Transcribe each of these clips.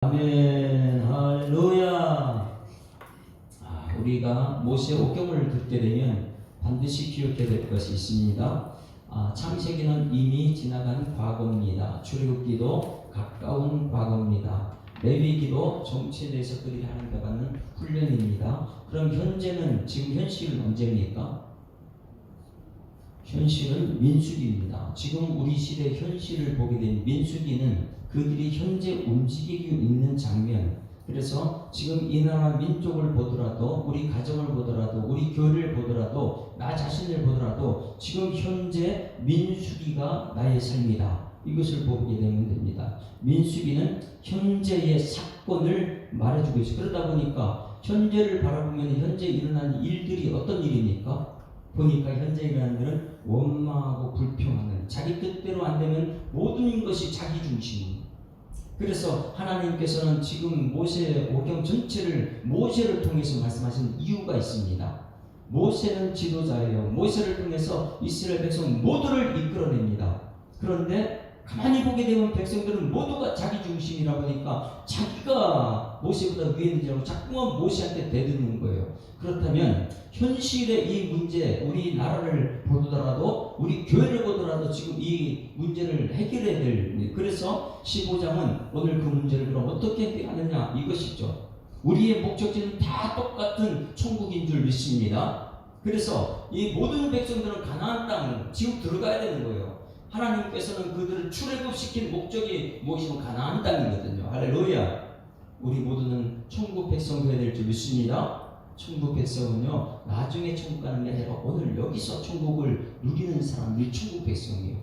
아멘. 할렐루야. 우리가 모세 오경을 듣게 되면 반드시 기억해야 될 것이 있습니다. 창세기는 이미 지나간 과거입니다. 출애굽기도 가까운 과거입니다. 레위기도 정치에 대해서 그들이 하나님께 받는 훈련입니다. 그럼 현재는 지금 현실은 언제입니까? 현실은 민수기입니다. 지금 우리 시대 현실을 보게 된 민수기는 그들이 현재 움직이고 있는 장면. 그래서 지금 이 나라 민족을 보더라도, 우리 가정을 보더라도, 우리 교회를 보더라도, 나 자신을 보더라도 지금 현재 민수기가 나의 삶이다. 이것을 보게 되면 됩니다. 민수기는 현재의 사건을 말해주고 있어요. 그러다 보니까 현재를 바라보면 현재 일어나는 일들이 어떤 일입니까? 보니까 현재 일어나는 일은 원망하고 불평하는, 자기 뜻대로 안 되면 모든 것이 자기 중심. 그래서 하나님께서는 지금 모세 오경 전체를 모세를 통해서 말씀하신 이유가 있습니다. 모세는 지도자예요. 모세를 통해서 이스라엘 백성 모두를 이끌어냅니다. 그런데 가만히 보게 되면 백성들은 모두가 자기 중심이라 보니까 자기가 모세보다 위에 있는 줄 알고 자꾸만 모세한테 대드는 거예요. 그렇다면 현실의 이 문제, 우리 나라를 보더라도, 우리 교회를 보더라도 지금 이 문제를 해결해야 될, 그래서 15장은 오늘 그 문제를 그럼 어떻게 해결하느냐 이것이죠. 우리의 목적지는 다 똑같은 천국인 줄 믿습니다. 그래서 이 모든 백성들은 가나안 땅을 지금 들어가야 되는 거예요. 하나님께서는 그들을 출애굽시킨 목적이 무엇이면 가나안 땅이거든요. 할렐루야. 우리 모두는 천국 백성 되어야 될 줄 믿습니다. 천국 백성은요, 나중에 천국 가는 게 아니라 오늘 여기서 천국을 누리는 사람들이 천국 백성이에요.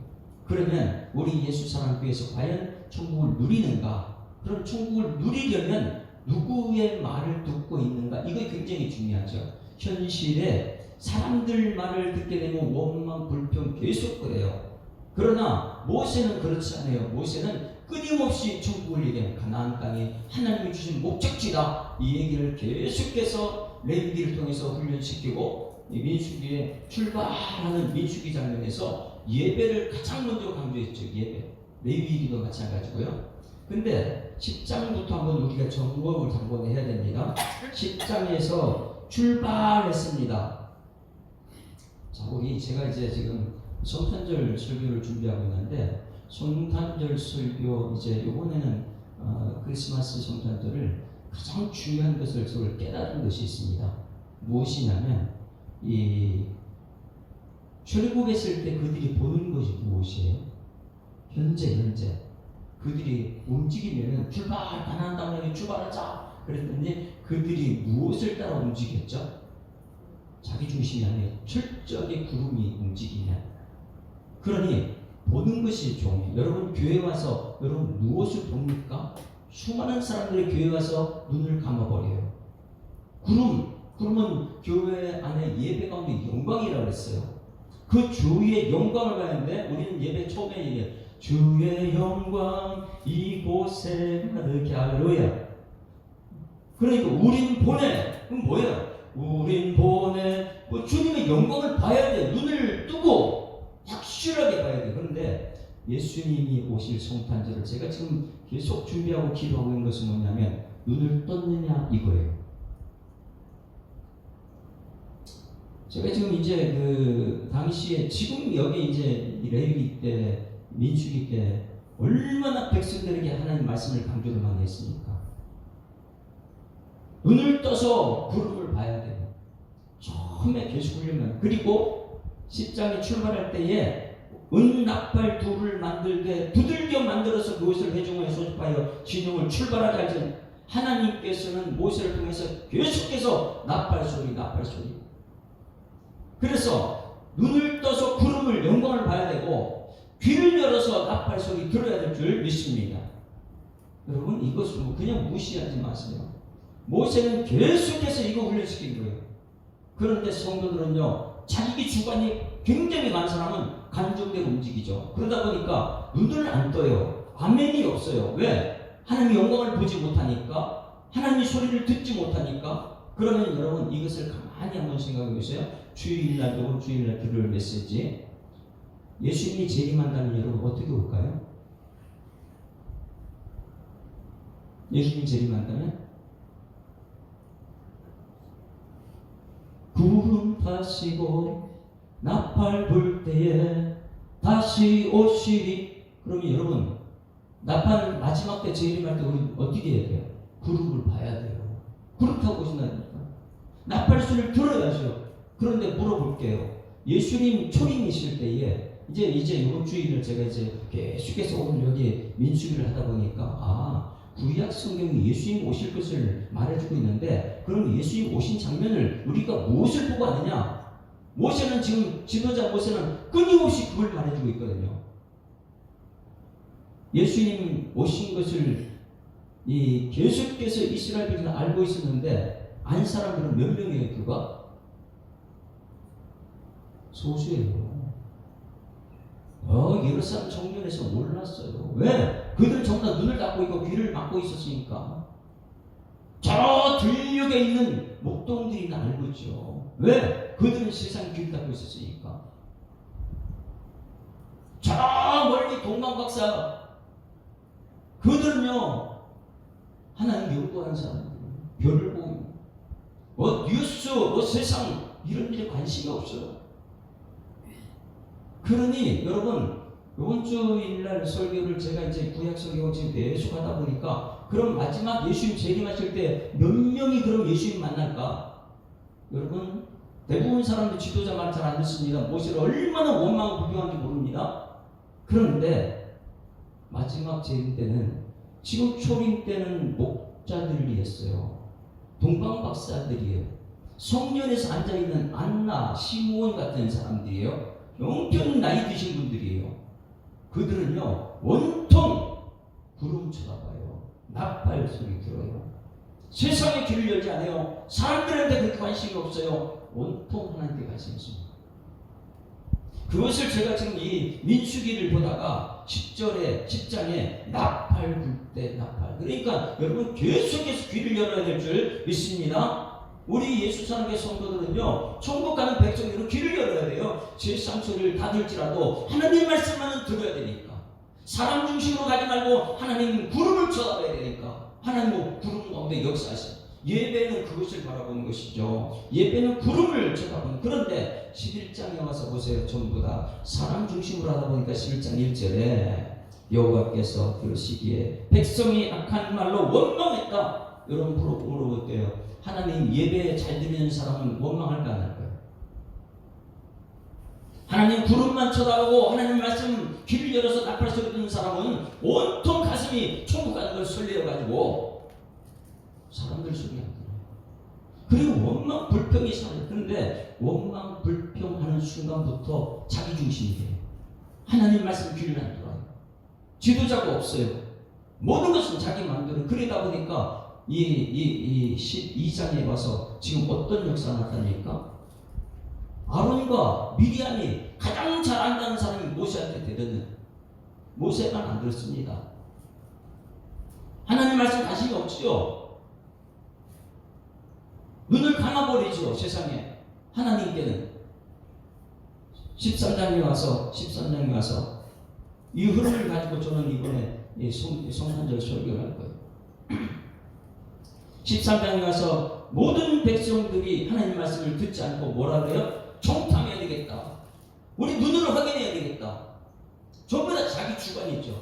그러면 우리 예수 사랑교회에서 과연 천국을 누리는가? 그럼 천국을 누리려면 누구의 말을 듣고 있는가? 이거 굉장히 중요하죠. 현실에 사람들 말을 듣게 되면 원망, 불평 계속 그래요. 그러나 모세는 그렇지 않아요. 모세는 끊임없이 천국을 얘기해요. 가나안 땅이 하나님이 주신 목적지다. 이 얘기를 계속해서 레위기를 통해서 훈련시키고, 이 민수기에 출발하는 민수기 장면에서 예배를 가장 먼저 강조했죠. 예배. 레위기도 마찬가지고요. 근데 10장부터 한번 우리가 점검을 한번 해야 됩니다. 10장에서 출발했습니다. 자, 제가 이제 지금 성탄절 설교를 준비하고 있는데, 성탄절 설교 이제 이번에는 크리스마스 성탄절을 가장 중요한 것을 저를 깨달은 것이 있습니다. 무엇이냐면, 이 출애굽했을 때 그들이 보는 것이 무엇이에요? 현재 그들이 움직이면은 가나안 땅에 출발하자 그랬더니 그들이 무엇을 따라 움직였죠? 자기 중심이 아니에요. 철저하게 구름이 움직이면. 그러니 보는 것이 종이에요. 여러분 교회 와서 여러분 무엇을 봅니까? 수많은 사람들이 교회 와서 눈을 감아버려요. 구름은 교회 안에 예배 가운데 영광이라고 했어요. 그 주의 영광을 봐야 하는데 우리는 예배 처음에 얘기해요. 주의 영광 이곳에 가득히. 할렐루야. 그러니까 우린 보내. 그럼 뭐예요? 우린 보내. 주님의 영광을 봐야 돼. 눈을 뜨고 확실하게 봐야 돼. 그런데 예수님이 오실 성탄절을 제가 지금 계속 준비하고 기도하고 있는 것은 뭐냐면, 눈을 떴느냐 이거예요. 제가 지금 이제 그 당시에 지금 여기 이제 레위기 때, 민수기 때 얼마나 백성들에게 하나님 말씀을 강조를 많이 했습니까? 눈을 떠서 구름을 봐야 돼요. 처음에 계속 훈련만. 그리고 10장에 출발할 때에 은낙발 둘을 만들되 두들겨 만들어서 그것을 회중에 소집하여 진영을 출발하게 하지. 하나님께서는 모세를 통해서 계속해서 나팔 소리. 그래서 눈을 떠서 구름을 영광을 봐야 되고 귀를 열어서 나팔 소리 들어야 될 줄 믿습니다. 여러분 이것을 그냥 무시하지 마세요. 모세는 계속해서 이거 훈련시킨 거예요. 그런데 성도들은요, 자기 주관이 굉장히 많은 사람은 감정대로 움직이죠. 그러다 보니까 눈을 안 떠요. 아멘이 없어요. 왜? 하나님의 영광을 보지 못하니까, 하나님의 소리를 듣지 못하니까. 그러면 여러분 이것을 가만히 한번 생각해 보세요. 주일날도 주일날 들을 메시지. 예수님이 재림한다면 여러분 어떻게 올까요? 예수님 재림한다면? 구름 타시고 나팔 불 때에 다시 오시리. 그러면 여러분, 나팔 마지막 때 재림할 때 우리 어떻게 해야 돼요? 구름을 봐야 돼요. 구름 타고 오신다니까. 나팔소리를 들어야죠. 그런데 물어볼게요. 예수님 초림이실 때에 이제 이번 주일을 제가 이제 계속해서 오늘 여기 민수기를 하다 보니까 구약 성경이 예수님 오실 것을 말해주고 있는데, 그럼 예수님 오신 장면을 우리가 무엇을 보고 아느냐? 모세는 지금 지도자 모세는 끊임없이 그걸 말해주고 있거든요. 예수님 오신 것을 계속해서 이스라엘 백성은 알고 있었는데 안 사람들은 몇 명이에요? 그가 소수예요. 예루살렘 정면에서 몰랐어요. 왜? 그들은 전부 다 눈을 닫고 있고 귀를 막고 있었으니까. 저 들녘에 있는 목동들이나 알고 있죠. 왜? 그들은 세상 귀를 닫고 있었으니까. 저 멀리 동방박사, 그들은요 하나님 연구하는 사람들, 별을 보고 뉴스, 세상 이런 일에 관심이 없어요. 그러니 여러분, 이번 주일날 설교를 제가 이제 구약 설교 지금 계속 하다 보니까, 그럼 마지막 예수님 재림하실 때 몇 명이 그럼 예수님 만날까? 여러분, 대부분 사람들 지도자 말 잘 안 듣습니다. 모세를 얼마나 원망 불평한지 모릅니다. 그런데 마지막 재림 때는, 지금 초림 때는 목자들이었어요. 동방박사들이에요. 성전에서 앉아있는 안나, 시므온 같은 사람들이에요. 영편 나이 드신 분들이에요. 그들은요 온통 구름 쳐다봐요. 나팔 소리 들어요. 세상에 귀를 열지 않아요. 사람들한테 그렇게 관심이 없어요. 온통 하나님께 관심이 있습니다. 그것을 제가 지금 이 민수기를 보다가 10장에 나팔 불 때 나팔, 그러니까 여러분 계속해서 귀를 열어야 될 줄 믿습니다. 우리 예수 사랑의 성도들은요 천국 가는 백성들은 귀를 열어야 돼요. 세상 소리를 다 들지라도 하나님 말씀만은 들어야 되니까. 사람 중심으로 가지 말고 하나님 구름을 쳐다봐야 되니까. 하나님 구름 가운데 역사하세요. 예배는 그것을 바라보는 것이죠. 예배는 구름을 쳐다보는. 그런데 11장에 와서 보세요. 전부 다 사람 중심으로 하다 보니까 11장 1절에 여호와께서 그러시기에 백성이 악한 말로 원망했다. 여러분 물어볼게요. 하나님 예배 잘 드리는 사람은 원망할까 안 할까요? 하나님 구름만 쳐다보고 하나님 말씀 귀를 열어서 나팔 소리 듣는 사람은 온통 가슴이 천국 가는 걸 설레어가지고 사람들 소리 안 들어요. 그리고 원망 불평이 살아요. 그런데 원망 불평하는 순간부터 자기 중심이 돼요. 하나님 말씀 귀를 안 들어요. 지도자가 없어요. 모든 것은 자기 마음대로. 그러다 보니까 이 12장에 와서 지금 어떤 역사가 나타납니까? 아론과 미리암이 가장 잘 안다는 사람이 모세한테 대드는, 모세만 안 들었습니다. 하나님 말씀 관심이 없죠. 눈을 감아버리죠. 세상에. 하나님께는 13장에 와서 이 흐름을 가지고 저는 이번에 성탄절 설교를 할 거예요. 13장에 가서 모든 백성들이 하나님 말씀을 듣지 않고 뭐라 그래요? 정탐해야 되겠다. 우리 눈으로 확인해야 되겠다. 전부 다 자기 주관이죠.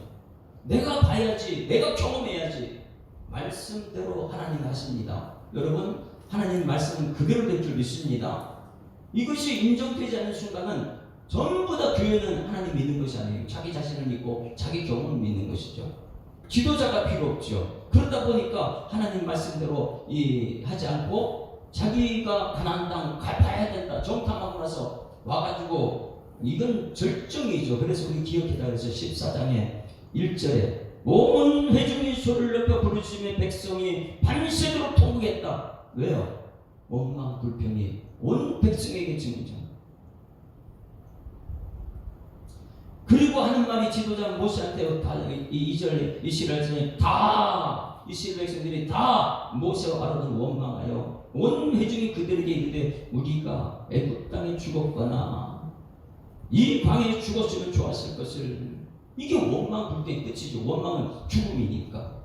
내가 봐야지, 내가 경험해야지. 말씀대로 하나님 하십니다. 여러분, 하나님 말씀은 그대로 될 줄 믿습니다. 이것이 인정되지 않는 순간은 전부 다 교회는 하나님 믿는 것이 아니에요. 자기 자신을 믿고 자기 경험을 믿는 것이죠. 지도자가 필요 없죠. 그러다 보니까 하나님 말씀대로 하지 않고 자기가 가나안 땅 가야 된다. 정탐하고 나서 와가지고 이건 절정이죠. 그래서 우리 기억해라. 그래서 14장에 1절에 온 회중이 소리를 높여 부르짖으며 백성이 밤새도록 통곡했다. 왜요? 원망 불평이 온 백성에게 증거죠. 그리고 하는 말이 지도자 모세한테 다 2절 이스라엘 백성들이 다 모세와 아론을 원망하여 온 회중이 그들에게 이르되 우리가 애굽 땅에 죽었거나 이 광야에 죽었으면 좋았을 것을. 이게 원망 불평의 끝이죠. 원망은 죽음이니까.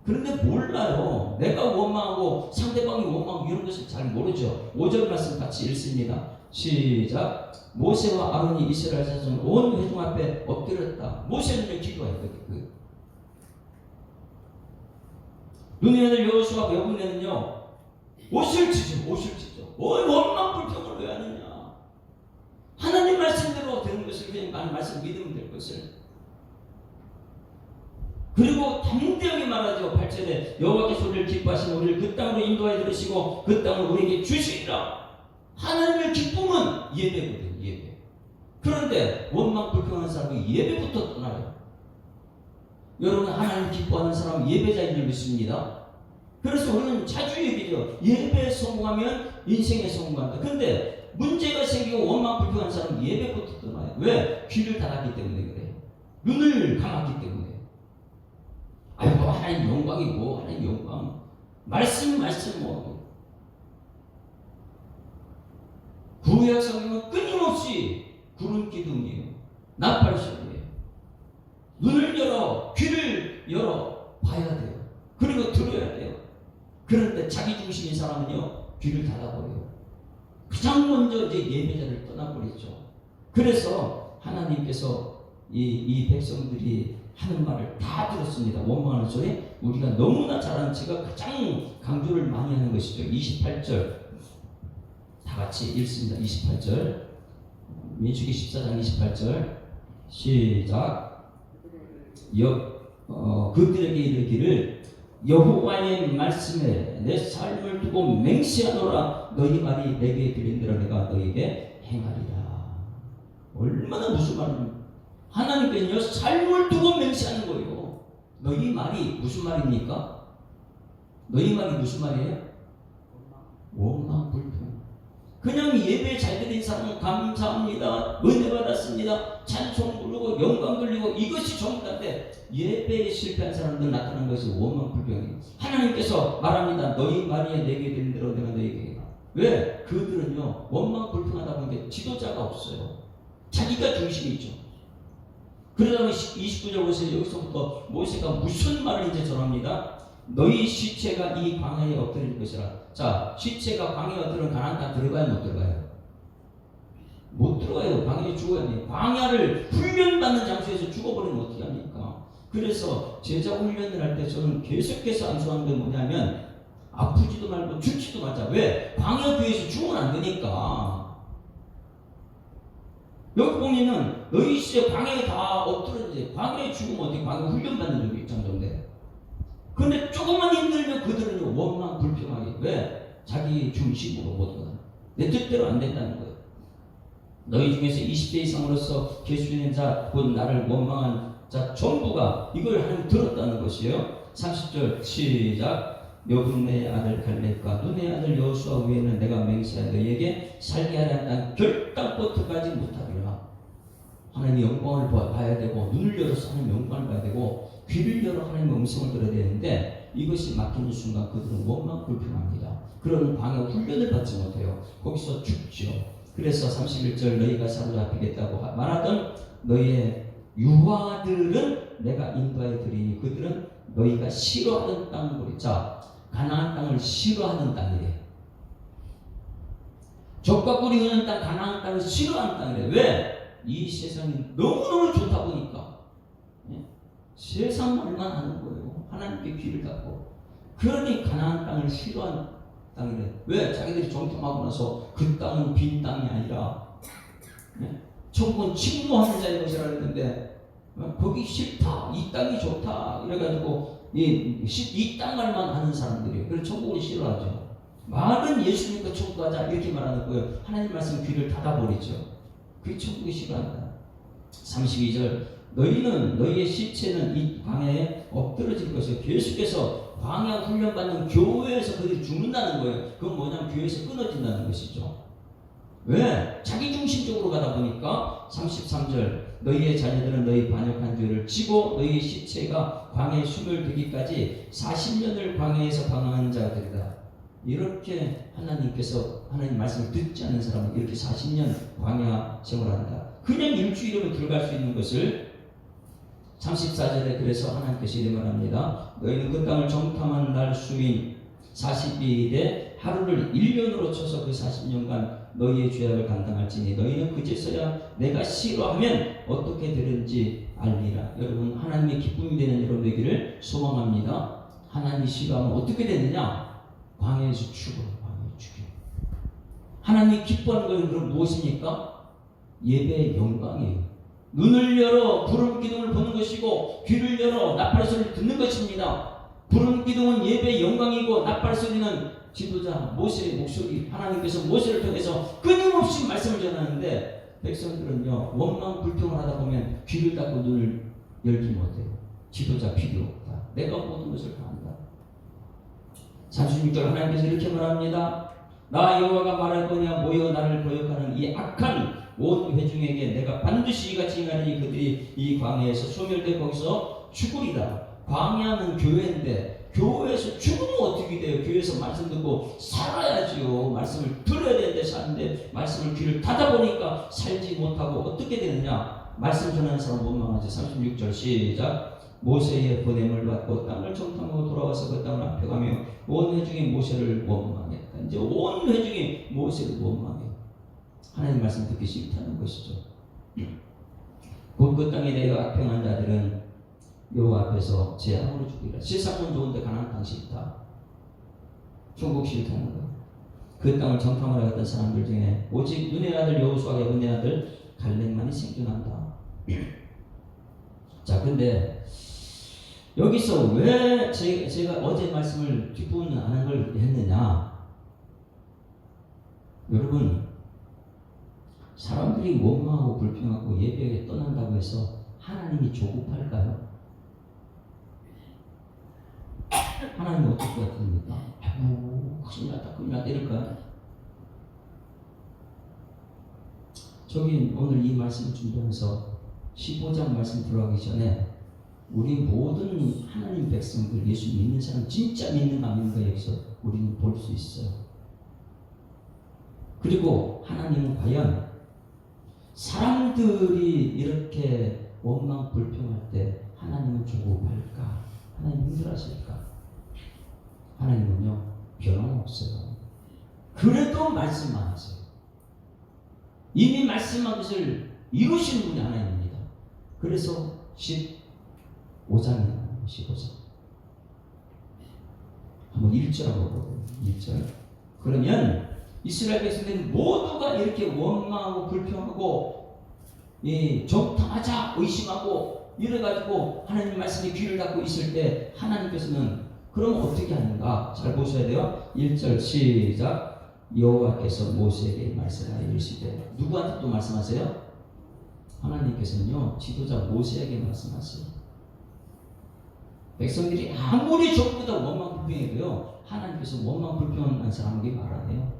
그런데 몰라요. 내가 원망하고 상대방이 원망하고 이런 것을 잘 모르죠. 5절 말씀 같이 읽습니다. 시작. 모세와 아론이 이스라엘 자손 온 회중 앞에 엎드렸다. 모세는 기도했거든요. 눈의 아들 여호수아 여분에는요 옷을 찢죠. 원망 불평을 왜 하느냐. 하나님 말씀대로 되는 것을 그냥 말씀 믿으면 될 것을. 그리고 담대하게 말하죠. 8절에 여호와께 소리를 기뻐하시는 우리를 그 땅으로 인도하여 들으시고 그 땅을 우리에게 주시리라. 하나님의 기쁨은 예배거든요. 예배. 그런데 원망 불평하는 사람이 예배부터 떠나요. 여러분, 하나님 기뻐하는 사람은 예배자인 줄 믿습니다. 그래서 우리는 자주 얘기해요. 예배에 성공하면 인생에 성공한다. 그런데 문제가 생기고 원망 불평하는 사람은 예배부터 떠나요. 왜? 귀를 닫았기 때문에 그래요. 눈을 감았기 때문에. 아이고, 하나님 영광이고, 하나님 영광. 말씀 뭐. 구약 성경은 끊임없이 구름 기둥이에요. 나팔소리예요. 눈을 열어, 귀를 열어 봐야 돼요. 그리고 들어야 돼요. 그런데 자기 중심인 사람은요, 귀를 닫아버려요. 가장 먼저 이제 예배자를 떠나버리죠. 그래서 하나님께서 이 백성들이 하는 말을 다 들었습니다. 원망하는 소리. 우리가 너무나 잘하는 제가 가장 강조를 많이 하는 것이죠. 28절 다 같이 읽습니다. 28절 민수기 14장 28절 시작. 그들에게 이르기를 여호와의 말씀에 내 삶을 두고 맹세하노라. 너희 말이 내게 들린 대로 내가 너희에게 행하리라. 얼마나 무슨 말입니까? 하나님께는요 삶을 두고 맹세하는 거예요. 너희 말이 무슨 말입니까? 너희 말이 무슨 말이에요? 원망 불평. 그냥 예배 잘 드린 사람은 감사합니다, 은혜 받았습니다, 찬송 부르고 영광 돌리고 이것이 전부인데 예배에 실패한 사람들 나타나는 것이 원망 불평이에요. 하나님께서 말합니다. 너희 말이 내게 들린 대로 내가 너희에게 해라. 왜? 그들은요 원망 불평하다 보니까 지도자가 없어요. 자기가 중심이죠. 그러다 29절 보세요. 여기서부터 모세가 무슨 말을 이제 전합니다. 너희 시체가 이 광야에 엎드릴 것이라. 자, 시체가 광야에 엎드리면 가나안 땅 들어가요, 못 들어가요? 못 들어가요. 광야에 죽어야 돼요. 광야를 훈련받는 장소에서 죽어버리면 어떻게 합니까? 그래서 제자 훈련을 할 때 저는 계속해서 안수하는 게 뭐냐면 아프지도 말고 죽지도 말자. 왜? 광야 교회에서 죽으면 안 되니까. 여기 보면은 너희 시대 광야에 다 엎드려지. 광야에 죽으면 어떻게 광야 훈련받는 적이 있잖아요. 근데 조금만 힘들면 그들은 원망 불평하게. 왜? 자기 중심으로 모두가 내 뜻대로 안 된다는 거예요. 너희 중에서 20대 이상으로서 계수된 자, 곧 나를 원망한 자 전부가 이걸 하나님 들었다는 것이에요. 30절 시작. 여분의 아들 갈렙과 눈의 아들 여호수아 외에는 내가 맹세하여 너희에게 살게 하려 한 결단부터 가지 못하리라. 하나님의 영광을 봐야 되고, 눈을 열어서 하나님의 영광을 봐야 되고, 귀를 열어 하나님의 음성을 들어야 되는데 이것이 막히는 순간 그들은 원망 불평합니다. 그런 광야 훈련을 받지 못해요. 거기서 죽죠. 그래서 31절 너희가 사로잡히겠다고 말하던 너희의 유아들은 내가 인도하여 드리니 그들은 너희가 싫어하는 땅을 보리. 자, 가나안 땅을 싫어하는 땅이래. 적과 꿀이 흐르는 땅 가나안 땅을 싫어하는 땅이래. 왜? 이 세상이 너무너무 좋다 보니까 세상 말만 하는 거예요. 하나님께 귀를 닫고. 그러니 가나안 땅을 싫어하는 땅이래. 왜? 자기들이 정탐하고 나서 그 땅은 빈 땅이 아니라 천국은 침노하는 자의 것이라 그랬는데 거기 싫다, 이 땅이 좋다 이래가지고 이 땅 말만 하는 사람들이에요. 그래서 천국을 싫어하죠. 말은 예수님과 천국 가자 이렇게 말하는 거예요. 하나님 말씀 귀를 닫아버리죠. 그게 천국이 싫어한다. 32절 너희는 너희의 시체는 이 광야에 엎드러질 것이요. 계속해서 광야 훈련받는 교회에서 그들이 죽는다는 거예요. 그건 뭐냐면 교회에서 끊어진다는 것이죠. 왜? 자기중심적으로 가다 보니까 33절 너희의 자녀들은 너희 반역한 죄를 지고 너희의 시체가 광야에 수멸되기까지 40년을 광야에서 방황하는 자들이다. 이렇게 하나님께서 하나님 말씀을 듣지 않는 사람은 이렇게 40년 광야 생활한다. 그냥 일주일이면 들어갈 수 있는 것을 34절에 그래서 하나님께서 이렇게 말합니다. 너희는 그 땅을 정탐한 날 수인 40일에 하루를 1년으로 쳐서 그 40년간 너희의 죄악을 감당할지니 너희는 그제서야 내가 싫어하면 어떻게 되는지 알리라. 여러분, 하나님의 기쁨이 되는 여러분 되기를 소망합니다. 하나님이 싫어하면 어떻게 되느냐? 광야에서 죽어. 광야에서 죽여. 하나님이 기뻐하는 것은 그럼 무엇입니까? 예배의 영광이에요. 눈을 열어 부름 기둥을 보는 것이고 귀를 열어 나팔 소리를 듣는 것입니다. 부름 기둥은 예배의 영광이고 나팔 소리는 지도자 모세의 목소리. 하나님께서 모세를 통해서 끊임없이 말씀을 전하는데 백성들은요 원망 불평을 하다 보면 귀를 닫고 눈을 열지 못해요. 지도자 필요 없다. 내가 모든 것을 다 한다. 36절 하나님께서 이렇게 말합니다. 나 여호와가 말할 거냐 모여 나를 거역하는 이 악한 온 회중에게 내가 반드시 이같이 행하리니 그들이 이 광야에서 소멸되고 거기서 죽으리라. 광야는 교회인데 교회에서 죽으면 어떻게 돼요? 교회에서 말씀 듣고 살아야지요. 말씀을 들어야 되는데 사는데 말씀을 귀를 닫아보니까 살지 못하고 어떻게 되느냐? 말씀 전하는 사람 원망하죠. 36절 시작. 모세의 보냄을 받고 땅을 정탐하고 돌아와서 그 땅을 앞에가며 온 회중이 모세를 원망했다. 이제 온 회중이 모세를 원망해요. 하나님 말씀 듣기 싫다는 것이죠. 곧 그 땅에 내가 악평한 자들은 여호와 앞에서 재앙으로 죽이라. 세상은 좋은데 가나안 땅 싫다. 천국 싫다는 거예요. 그 땅을 정탐하러 갔던 사람들 중에 오직 눈의 아들 여호수아와 예분의 아들 갈렙만이 생존한다. 자, 근데 여기서 왜 제가 어제 말씀을 뒷부분 안 한 걸 했느냐? 여러분, 사람들이 원망하고 불평하고 예배에 떠난다고 해서 하나님이 조급할까요? 하나님은 어떨 것 같습니까? 아이고, 큰일 났다 이럴까요? 저기 오늘 이 말씀을 준비하면서 15장 말씀 들어가기 전에 우리 모든 하나님 백성들, 예수 믿는 사람 진짜 믿는가 안 믿는가 여기서 우리는 볼 수 있어요. 그리고 하나님은 과연 사람들이 이렇게 원망 불평할 때 하나님은 조급할까? 하나님 힘들어하실까? 하나님은요 변함없어요. 그래도 말씀만 하세요. 이미 말씀한 것을 이루시는 분이 하나님입니다. 그래서 15장이에요. 15장 한번 1절 한번 보고 1절. 그러면 이스라엘 백성들은 모두가 이렇게 원망하고 불평하고 정탐하자 의심하고 이래가지고 하나님 말씀에 귀를 닫고 있을 때 하나님께서는 그럼 어떻게 하는가? 잘 보셔야 돼요. 1절 시작. 여호와께서 모세에게 말씀하여 이르시되. 누구한테 또 말씀하세요? 하나님께서는요 지도자 모세에게 말씀하세요. 백성들이 아무리 전부 다 원망 불평해도요 하나님께서 원망 불평한 사람에게 말하네요.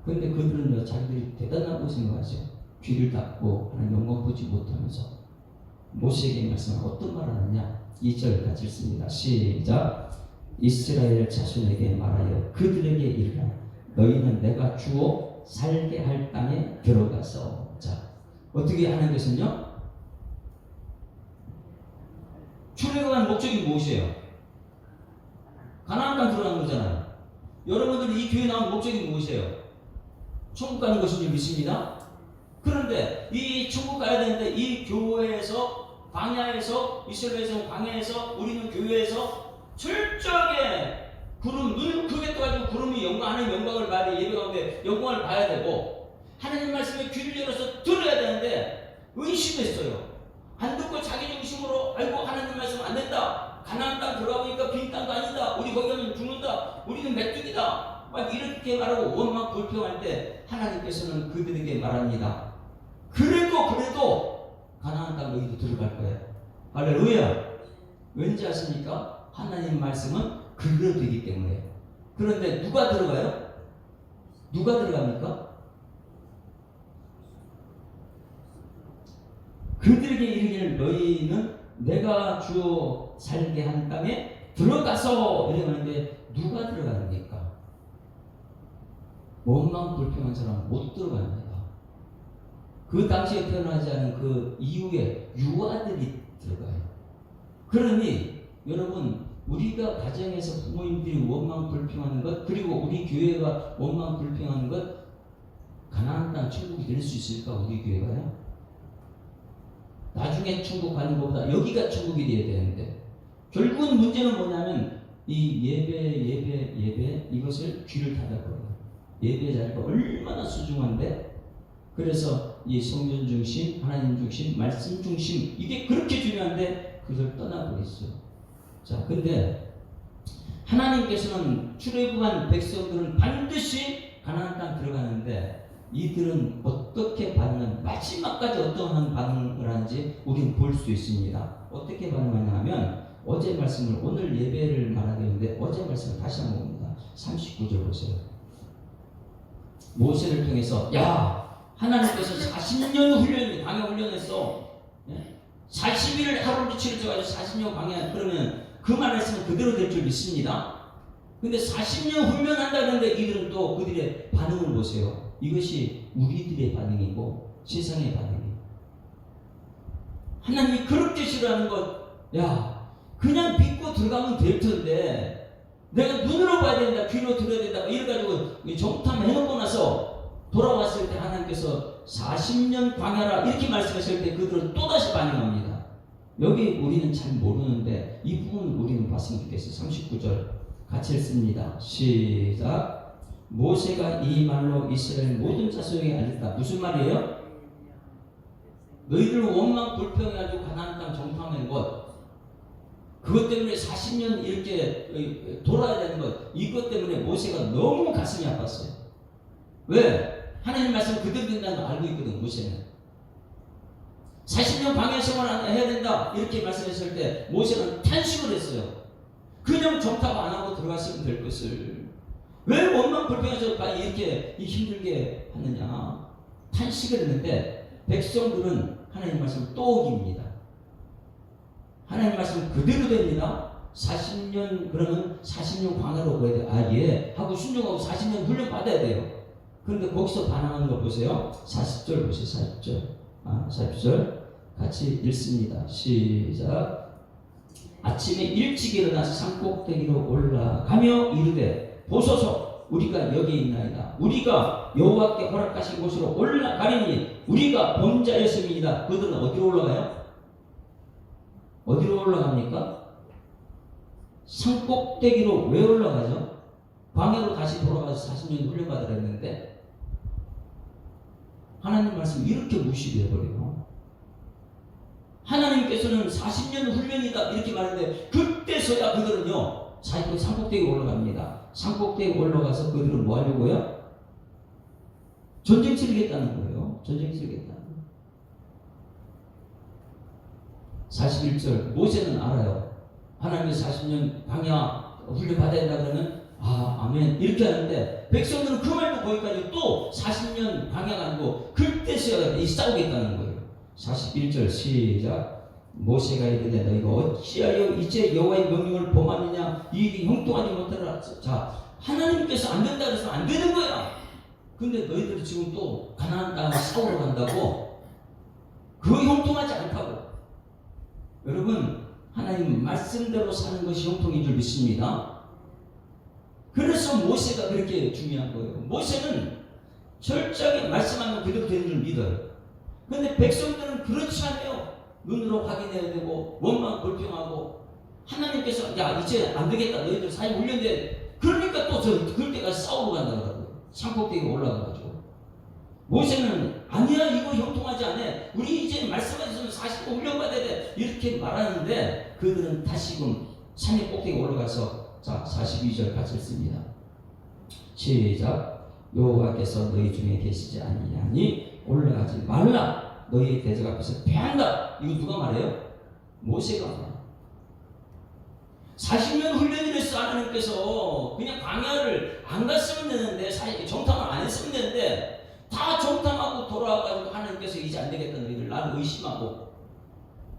그런데 그들은요 자기들이 대단하고 생각하죠. 귀를 닫고 하나님 영광 보지 못하면서 모세에게 말씀하고 어떤 말을 하느냐? 2절까지 읽습니다. 시작. 이스라엘 자손에게 말하여 그들에게 이르라. 너희는 내가 주어 살게 할 땅에 들어가서. 자, 어떻게 하나님께서는요 출애굽한 목적이 무엇이에요? 가나안 땅 들어가는 거잖아요. 여러분들이 이 교회 나온 목적이 무엇이에요? 천국 가는 것인 줄 믿습니다. 그런데 이 천국 가야 되는데 이 교회에서 광야에서 이스라엘에서 광야에서 우리는 교회에서 철저하게 구름 눈을 크게 떠가지고 구름이 영광 하나님 영광을 봐야 돼. 예배 가운데 영광을 봐야 되고 하나님 말씀에 귀를 열어서 들어야 되는데 의심했어요. 안 듣고 자기 중심으로 아이고 하나님 말씀 안 된다. 가나안 땅 들어가보니까 빈 땅도 아니다. 우리 거기 가면 죽는다. 우리는 메뚜기다. 막 이렇게 말하고 원망 불평할 때 하나님께서는 그들에게 말합니다. 그래도 가나안 땅 너희도 들어갈 거야. 할렐루야. 왠지 아십니까? 하나님 말씀은 글로 되기 때문에. 그런데 누가 들어가요? 누가 들어갑니까? 그들에게 이르기를 너희는 내가 주어 살게 한 땅에 들어가서 이러는데 누가 들어갑니까? 원망 불평한 사람은 못 들어갑니다. 그 당시에 태어나지 않은 그 이후에 유아들이 들어가요. 그러니 여러분, 우리가 가정에서 부모님들이 원망 불평하는 것, 그리고 우리 교회가 원망 불평하는 것, 가나안 땅 천국이 될 수 있을까? 우리 교회가요? 나중에 천국 가는 것보다 여기가 천국이 돼야 되는데, 결국은 문제는 뭐냐면 이 예배 이것을 귀를 닫아버려요. 예배 자리가 얼마나 소중한데, 그래서 이 성전 중심, 하나님 중심, 말씀 중심, 이게 그렇게 중요한데 그걸 떠나버렸어요. 자, 근데 하나님께서는 출애굽한 백성들은 반드시 가나안 땅 들어가는데, 이들은 어떻게 반응한, 마지막까지 어떠한 반응을 하는지 우리는 볼 수 있습니다. 어떻게 반응하냐면, 어제 말씀을, 오늘 예배를 말하겠는데 어제 말씀을 다시 한번 봅니다. 39절 보세요. 모세를 통해서, 야, 하나님께서 40년 훈련, 광야 훈련했어. 40일을 하루를 치러져가지고 40년 광야, 그러면 그 말을 했으면 그대로 될 줄 믿습니다. 근데 40년 훈련한다 그러는데 이들은 또 그들의 반응을 보세요. 이것이 우리들의 반응이고 세상의 반응이에요. 하나님이 그렇게 싫어하는 것, 야, 그냥 믿고 들어가면 될 텐데 내가 눈으로 봐야 된다, 귀로 들어야 된다 이래가지고 정탐해놓고 나서 돌아왔을 때 하나님께서 40년 광야라 이렇게 말씀하실 때 그들은 또다시 반응합니다. 여기 우리는 잘 모르는데 이 부분을 우리는 봤으면 좋겠어요. 39절 같이 읽습니다. 시작. 모세가 이 말로 이스라엘 모든 자손에게 알렸다. 무슨 말이에요? 너희들 원망 불평해가지고 가나안 땅 정탐한 것, 그것 때문에 40년 이렇게 돌아야 되는 것, 이것 때문에 모세가 너무 가슴이 아팠어요. 왜? 하나님 말씀 그대로 된다는 걸 알고 있거든. 모세는 40년 광야 생활을 해야 된다 이렇게 말씀했을 때 모세는 탄식을 했어요. 그냥 정탐 안 하고 들어갔으면 될 것을 왜 원망 불평해서 이렇게 힘들게 하느냐, 탄식을 했는데, 백성들은 하나님 말씀을 또 어깁니다. 하나님 말씀 그대로 됩니다. 40년, 그러면 40년 광야로 가야 돼. 아, 예. 하고 순종하고 40년 훈련 받아야 돼요. 그런데 거기서 반항하는 거 보세요. 40절 보세요. 40절. 40절 같이 읽습니다. 시작. 아침에 일찍 일어나서 산꼭대기로 올라가며 이르되, 보소서, 우리가 여기 있나이다. 우리가 여호와께 허락하신 곳으로 올라가리니 우리가 범자였음이다. 그들은 어디로 올라가요? 어디로 올라갑니까? 산꼭대기로 왜 올라가죠? 광야로 다시 돌아가서 40년 훈련받으라 했는데 하나님 말씀 이렇게 무시해버리고, 하나님께서는 40년 훈련이다 이렇게 말하는데 그때서야 그들은요 산꼭대기 올라갑니다. 산꼭대기 올라가서 그들은 뭐 하려고요? 전쟁 치르겠다는 거예요. 전쟁 치르겠다는 거예요. 41절 모세는 알아요. 하나님께서 40년 광야 훈련 받아야 된다 그러면 아멘 이렇게 하는데, 백성들은 그 말도 거기까지 또 40년 광야가 아니고 그때서야 싸우겠다는 거예요. 41절 시작. 모세가 이르되 너희가 어찌하여 이제 여호와의 명령을 범하느냐, 이 일이 형통하지 못하라. 자, 하나님께서 안 된다 그래서 안 되는 거야. 근데 너희들이 지금 또 가나안 땅을 싸우러 간다고? 그거 형통하지 않다고. 여러분, 하나님 말씀대로 사는 것이 형통인 줄 믿습니다. 그래서 모세가 그렇게 중요한 거예요. 모세는 철저하게 말씀하면 그대로 되는 줄 믿어요. 근데 백성들은 그렇지 않아요. 눈으로 확인해야 되고 원망 불평하고, 하나님께서 야 이제 안 되겠다, 너희들 사회 훈련돼. 그러니까 또 그럴 때까지 싸우러 간다고. 산꼭대기에 올라가가지고. 모세는 아니야, 이거 형통하지 않아, 우리 이제 말씀하셨으면 40년 훈련받아야 돼 이렇게 말하는데, 그들은 다시금 산의 꼭대기에 올라가서, 자 42절 같이 읽습니다. 시작. 여호와께서 너희 중에 계시지 아니하니 올라가지 말라. 너희의 대적 앞에서 패한다. 이거 누가 말해요? 모세가 말해요. 40년 훈련을 했어. 하나님께서 그냥 광야를 안 갔으면 되는데, 정탐을 안 했으면 되는데, 다 정탐하고 돌아와가지고 하나님께서 이제 안 되겠다, 너희들 나를 의심하고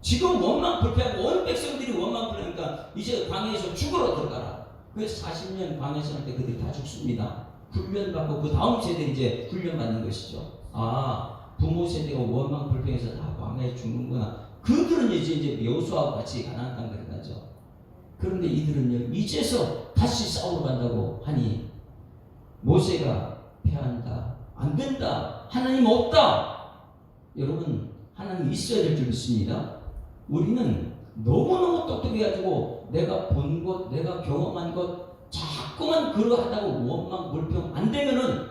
지금 원망 불평하고 온 백성들이 원망 불평하니까 이제 광야에서 죽으러 들어가라. 그래서 40년 광야 생활 때 그들이 다 죽습니다. 훈련받고 그 다음 세대 이제 훈련받는 것이죠. 부모 세대가 원망 불평해서 다 광야에 죽는구나. 그들은 이제 여호수아와 같이 가나안 땅 들어가. 그런데 이들은요, 이제서 다시 싸우러 간다고 하니 모세가 패한다, 안 된다, 하나님 없다. 여러분, 하나님 있어야 될 줄 믿습니다. 우리는 너무너무 똑똑해가지고 내가 본 것, 내가 경험한 것 자꾸만 그러하다고 원망, 불평 안 되면은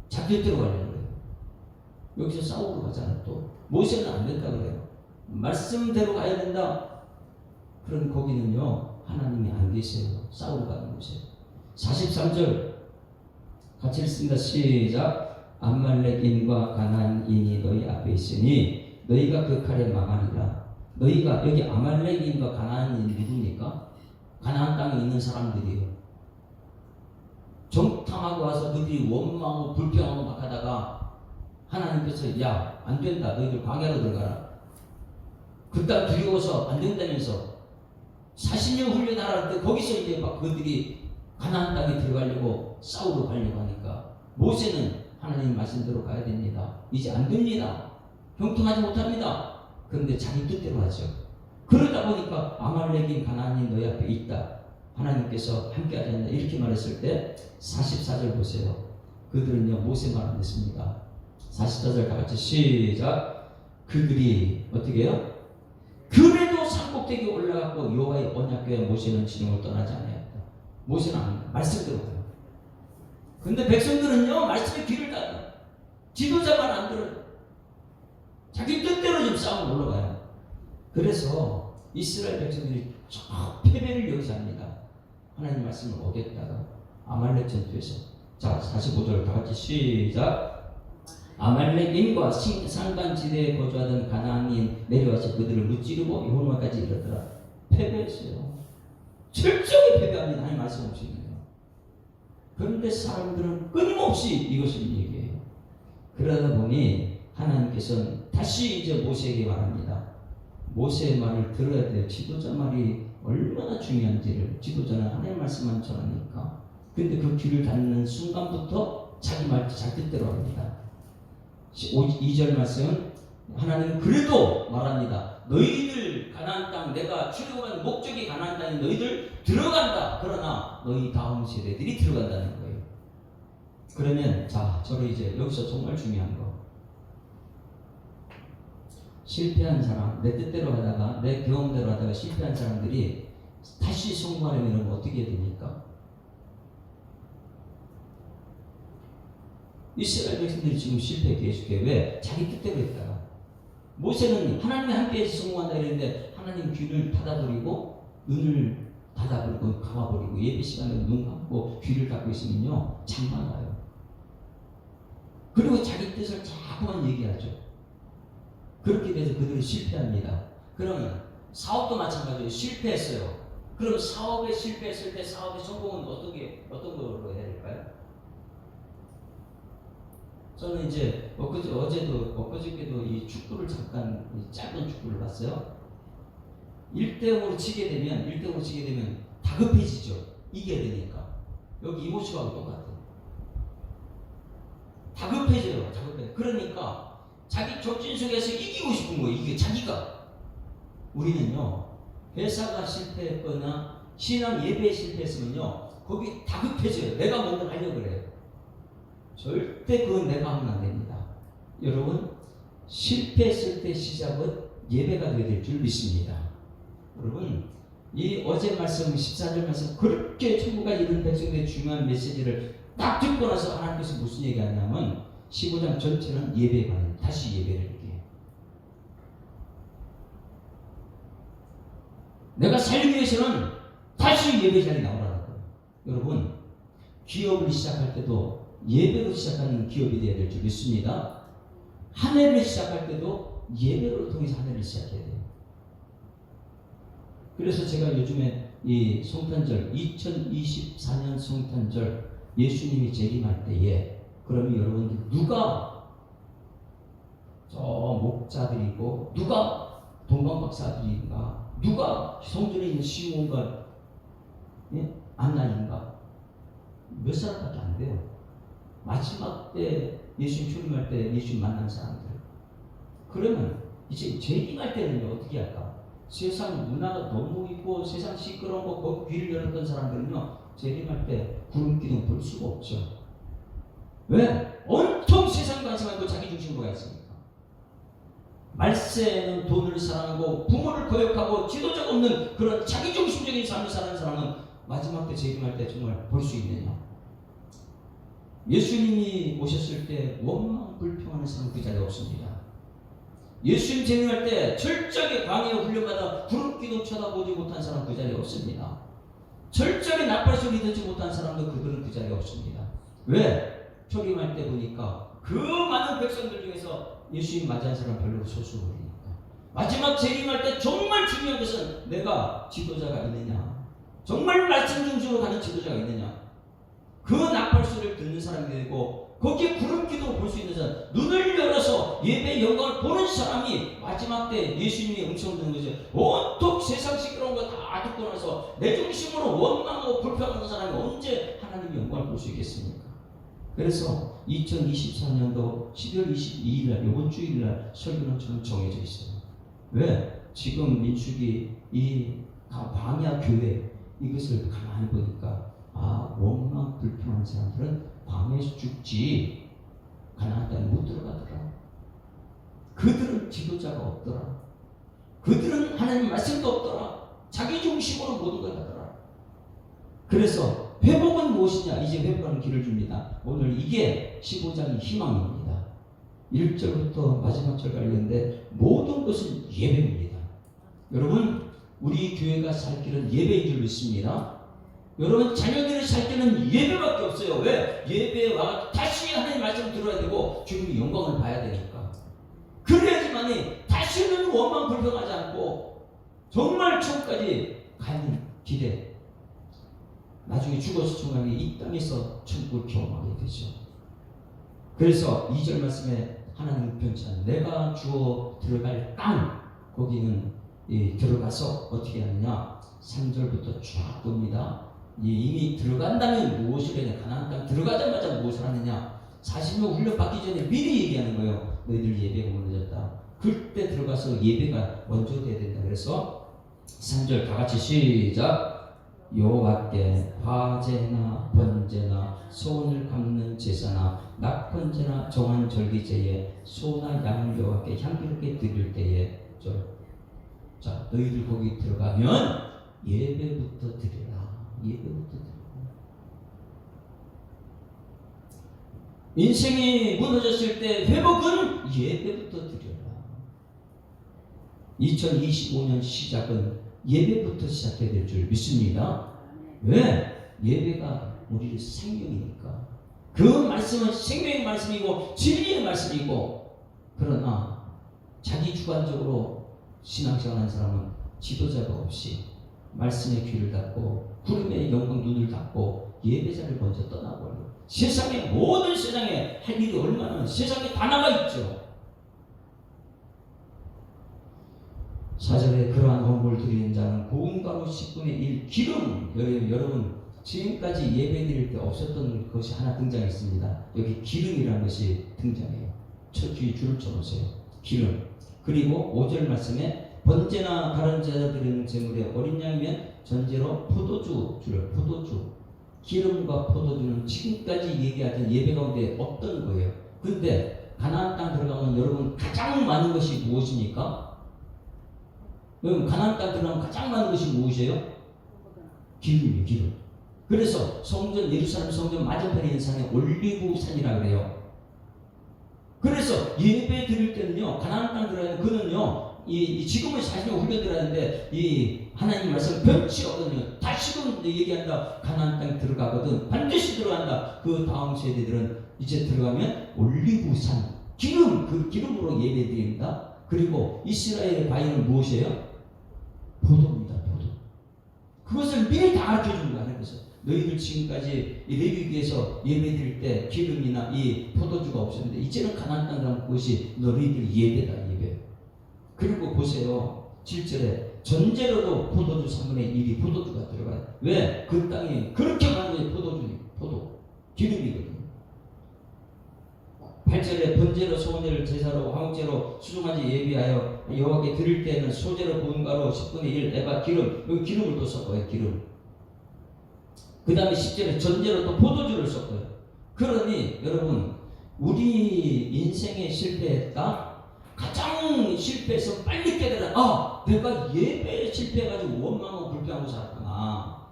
자기 뜻대로 가려고 그래요. 여기서 싸우러 가잖아. 또 모세는 안 된다 그래요. 말씀대로 가야 된다. 그런 거기는요, 하나님이 안 계세요. 싸우러 가는 곳에. 43절 같이 읽습니다. 시작. 아말렉인과 가나안인이 너희 앞에 있으니 너희가 그 칼에 망하리라. 너희가, 여기 아말렉인과 가나안인이 누굽니까? 가나안 땅에 있는 사람들이에요. 정탐하고 와서 그들이 원망하고 불평하고 막 하다가 하나님께서 야, 안 된다, 너희들 광야로 들어가라. 그 땅 두려워서 안 된다면서 40년 훈련하라 때 거기서 이제 막 그들이 가나안 땅에 들어가려고 싸우러 가려고 하니까 모세는 하나님 말씀대로 가야 됩니다. 이제 안 됩니다. 형통하지 못합니다. 그런데 자기 뜻대로 하죠. 그러다 보니까 아말렉인 가나안이 너희 앞에 있다. 하나님께서 함께하지 않나 이렇게 말했을 때 44절 보세요. 그들은요, 모세 말 안 듣습니다. 44절 다 같이 시작. 그들이 어떻게 해요? 그래도 산꼭대기에 올라갔고 여호와의 언약궤와 모세는 진영을 떠나지 않았다. 모세는 말씀대로 가요. 근데 백성들은요, 말씀에 귀를 닫아요. 지도자 말 안 들어요. 자기 뜻대로 좀 싸움 올라가요. 그래서 이스라엘 백성들이 저 패배를 여기서 합니다. 하나님 말씀을 어겼다가 아말렉 전투에서. 자, 45절 다 같이 시작. 아말렉인과 산간지대에 거주하던 가나안인 내려와서 그들을 무찌르고 요르마까지 이르더라. 패배했어요. 철저히 패배합니다. 하나님 말씀 없이 있는 거예요. 그런데 사람들은 끊임없이 이것을 얘기해요. 그러다 보니 하나님께서는 다시 이제 모세에게 말합니다. 모세의 말을 들어야 돼요. 지도자 말이 얼마나 중요한지를. 지도자는 하나님의 말씀만 전하니까. 근데 그 귀를 닫는 순간부터 자기 말, 자기 뜻대로 합니다. 2절 말씀은 하나님은 그래도 말합니다. 너희들 가나안 땅, 내가 출애굽한 목적이 가나안 땅에 너희들 들어간다. 그러나 너희 다음 세대들이 들어간다는 거예요. 그러면 자, 저로 이제 여기서 정말 중요한 거. 실패한 사람, 내 뜻대로 하다가 내 경험대로 하다가 실패한 사람들이 다시 성공하려면 어떻게 됩니까? 이스라엘 백성들이 지금 실패 계속해. 왜? 자기 뜻대로 했다가. 모세는 하나님이 함께해서 성공한다 그랬는데 하나님 귀를 닫아버리고 눈을 닫아버리고 감아버리고 예배 시간에 눈 감고 귀를 닫고 있으면요, 잠만 와요. 그리고 자기 뜻을 자꾸만 얘기하죠. 그렇게 돼서 그들은 실패합니다. 그러면 사업도 마찬가지예요. 실패했어요. 그럼 사업에 실패했을 때 사업의 성공은 어떤 걸로 해야 될까요? 저는 이제 엊그저께도 이 축구를 잠깐, 짧은 축구를 봤어요. 1대0으로 치게 되면 다급해지죠. 이겨야 되니까. 여기 이모씨하고 똑같아요. 다급해져요. 그러니까 자기 적진 속에서 이기고 싶은 거예요. 이게 자기가. 우리는요, 회사가 실패했거나 신앙 예배에 실패했으면요, 거기 다급해져요. 내가 뭔가 하려고 그래요. 절대 그건 내가 하면 안 됩니다. 여러분, 실패했을 때 시작은 예배가 되어야 될 줄 믿습니다. 여러분, 이 어제 말씀 14절 말씀 그렇게 천국과 이른 백성들의 중요한 메시지를 딱 듣고 나서 하나님께서 무슨 얘기하냐면 15장 전체는 예배에 관해요. 다시 예배를 얘기해요. 내가 살기 위해서는 다시 예배 자리에 나오라는 거예요. 여러분, 기업을 시작할 때도 예배로 시작하는 기업이 되어야 될 줄 믿습니다. 한 해를 시작할 때도 예배를 통해서 한 해를 시작해야 돼요. 그래서 제가 요즘에 이 성탄절, 2024년 성탄절 예수님이 재림할 때에 그러면 여러분들 누가 저 목자들이고 누가 동방박사들인가 누가 성전에 있는 시몬과 안나인가 몇 사람밖에 안 돼요. 마지막 때 예수님 출임할 때 예수님 만난 사람들. 그러면 이제 재림할 때는 어떻게 할까? 세상 문화가 너무 있고 세상 시끄러운 거 귀를 열었던 사람들은요 재림할 때 구름 기둥 볼 수가 없죠. 왜? 온통 세상 관심하고 자기 중심으로 가 있으니까. 말세는 돈을 사랑하고 부모를 거역하고 지도자가 없는 그런 자기 중심적인 삶을 사는 사람은 마지막 때 재림할 때 정말 볼 수 있느냐? 예수님이 오셨을 때 원망 불평하는 사람 그 자리에 없습니다. 예수님 재림할 때 철저하게 광야에 훈련받아 구름 기둥 쳐다보지 못한 사람 그 자리에 없습니다. 철저하게 나팔 소리 듣지 못한 사람도 그들은 그 자리에 없습니다. 왜? 초림할 때 보니까 그 많은 백성들 중에서 예수님 맞이한 사람 별로 소수거리니까. 마지막 재림할 때 정말 중요한 것은 내가 지도자가 있느냐, 정말 말씀 중심으로 가는 지도자가 있느냐, 그 나팔 소리를 듣는 사람이 되고 거기에 구름 기둥을 볼 수 있는 사람, 눈을 열어서 예배의 영광을 보는 사람이 마지막 때 예수님의 음성을 듣는 거죠. 온통 세상 시끄러운 거 다 듣고 나서 내 중심으로 원망하고 불평하는 사람이 언제 하나님의 영광을 볼 수 있겠습니까? 그래서 2024년도 12월 22일 날 이번 주일 날 설교는 저는 정해져 있어요. 왜? 지금 민수기 이 광야 교회 이것을 가만히 보니까 원망 불평하는 사람들은 광야에서 죽지 가나안 땅에 못 들어가더라. 그들은 지도자가 없더라. 그들은 하나님 말씀도 없더라. 자기 중심으로 모든 걸 하더라. 그래서 회복은 무엇이냐? 이제 회복하는 길을 줍니다. 오늘 이게 15장의 희망입니다. 1절부터 마지막 절까지 있는데 모든 것은 예배입니다. 여러분 우리 교회가 살 길은 예배인 줄 믿습니다. 여러분 자녀들이 살 때는 예배밖에 없어요. 왜? 예배에 와 다시 하나님 말씀을 들어야 되고 주님의 영광을 봐야 되니까. 그래야지만이 다시는 원망 불평하지 않고 정말 천국까지 가는 길에 나중에 죽어서 정말 이 땅에서 천국을 경험하게 되죠. 그래서 2절 말씀에 하나님 편찬 내가 주어 들어갈 땅 거기는 들어가서 어떻게 하느냐 3절부터 쫙 봅니다. 이미 들어간다면 무엇을 해야 가나안 땅 들어가자마자 무엇을 하느냐 40년 훈련 받기 전에 미리 얘기하는 거예요. 너희들 예배가 무너졌다. 그때 들어가서 예배가 먼저 돼야 된다. 그래서 3절 다 같이 시작. 여호와께 화제나 번제나 소원을 갚는 제사나 낙헌제나 정한 절기제에 소나 양을 여호와께 향기롭게 드릴 때에 자 너희들 거기 들어가면 예배부터 드리라. 예배부터 드리라. 인생이 무너졌을 때 회복은 예배부터 드려라. 2025년 시작은 예배부터 시작해야 될 줄 믿습니다. 왜? 예배가 우리 생명이니까. 그 말씀은 생명의 말씀이고 진리의 말씀이고 그러나 자기 주관적으로 신앙생활하는 사람은 지도자가 없이 말씀의 귀를 닫고 구름의 영광 눈을 닫고 예배자를 먼저 떠나버려요. 세상에 모든 세상에 할 일이 얼마나 세상에 다 나가 있죠. 4절에 그러한 헌물을 드리는 자는 고운 가루 10분의 1 기름. 여러분 지금까지 예배 드릴 때 없었던 것이 하나 등장했습니다. 여기 기름이라는 것이 등장해요. 철저히 줄을 쳐보세요. 기름. 그리고 5절 말씀에 번제나 다른 제사 드리는 제물에 어린 양이면 전제로 포도주 줄 포도주. 기름과 포도주는 지금까지 얘기하던 예배 가운데 없던 거예요. 그런데 가나안 땅 들어가면 여러분 가장 많은 것이 무엇입니까? 여러분 가나안 땅 들어가면 가장 많은 것이 무엇이에요? 기름이에요. 기름. 그래서 성전 예루살렘 성전 맞은편에 있는 산에 올리브 산이라 그래요. 그래서 예배 드릴 때는요 가나안 땅 들어가면 그는요 지금은 사실 훈련 들어가는데 이 하나님 말씀 변치 없거든요. 다시금 얘기한다. 가나안 땅에 들어가거든. 반드시 들어간다. 그 다음 세대들은 이제 들어가면 올리브 산 기름 그 기름으로 예배 드립니다. 그리고 이스라엘의 과일은 무엇이에요? 포도입니다. 포도. 그것을 미리 다 가르쳐준다는 거죠. 너희들 지금까지 이 레위기에서 예배 드릴 때 기름이나 이 포도주가 없었는데 이제는 가나안 땅 가면 그것이 너희들 예배다. 예배. 그리고 보세요. 7절에 전제로도 포도주 3분의 1이 포도주가 들어가요. 왜? 그 땅에 그렇게 많은 게 포도주, 포도, 기름이거든요. 8절에 번제로 소원제를 제사로 화목제로 수송아지 예비하여 여호와께 드릴 때에는 소제로 부은 가루 10분의 1 에바 기름, 여기 기름을 또 섞어요. 기름. 그 다음에 10절에 전제로 또 포도주를 섞어요. 그러니 여러분, 우리 인생에 실패했다? 가장 실패해서 빨리 깨달아, 내가 예배에 실패해가지고 원망하고 불평하고 살았구나.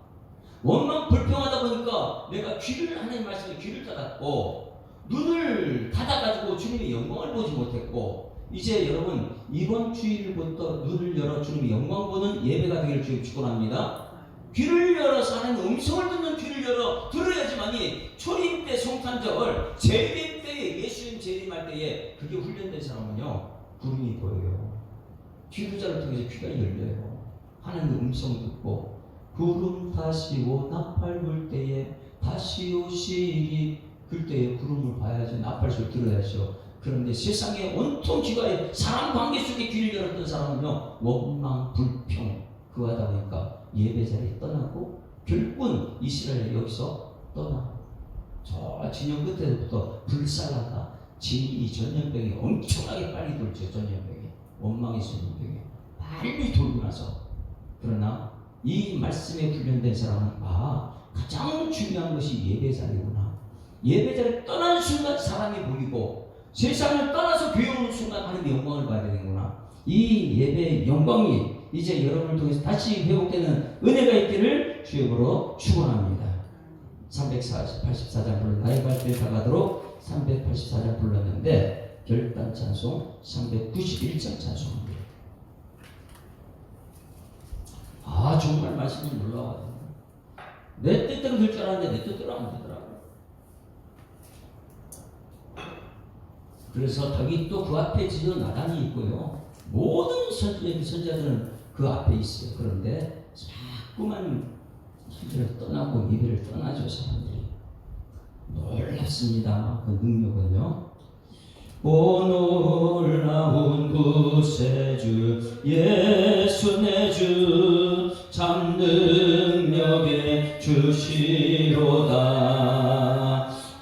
원망 불평하다 보니까 내가 하나님 말씀에 귀를 닫았고 눈을 닫아가지고 주님의 영광을 보지 못했고, 이제 여러분 이번 주일부터 눈을 열어 주님의 영광 보는 예배가 되기를 주님 축원합니다. 귀를 열어서 하나님의 음성을 듣는 귀를 열어 들어야지만이 초림 때 성탄절, 재림 때에 예수님 재림할 때에 그게 훈련된 사람은요 구름이 보여요. 귀두자를 통해서 귀가 열려요. 하나님의 음성 듣고 구름 다시오 나팔 불 때에 다시 오시리, 그때에 구름을 봐야지 나팔 소리 들어야죠. 그런데 세상에 온통 귀가 사람 관계 속에 귀를 열었던 사람은요 원망 불평 그거 하다 보니까 예배 자리에 떠나고 결국은 이스라엘이 여기서 떠나고 저 진영 끝에부터 불살라다 이 전염병이 엄청나게 빨리 돌죠. 전염병이 원망의 전염병이 빨리 돌고 나서, 그러나 이 말씀에 훈련된 사람은 가장 중요한 것이 예배 자리구나. 예배 자리에 떠나는 순간 사람이 보이고 세상을 떠나서 교회 오는 순간 하나님의 영광을 봐야 되는구나. 이 예배의 영광이 이제 여러분을 통해서 다시 회복되는 은혜가 있기를 주님으로 축원합니다. 384장 불러 나의 발길 다가도록 384장 불렀는데 결단 찬송 391장 찬송합니다. 정말 말씀이 놀라워요. 내 뜻대로 될 줄 알았는데 내 뜻대로 안 되더라고요. 그래서 다윗도 그 앞에 지은 나단이 있고요. 모든 선지자들은 그 앞에 있어요. 그런데 자꾸만 선지를 떠나고 예배를 떠나죠. 사람들이 놀랍습니다. 그 능력은요. 오 놀라운 구세주 예수 내 주 참 능력의 주시로다.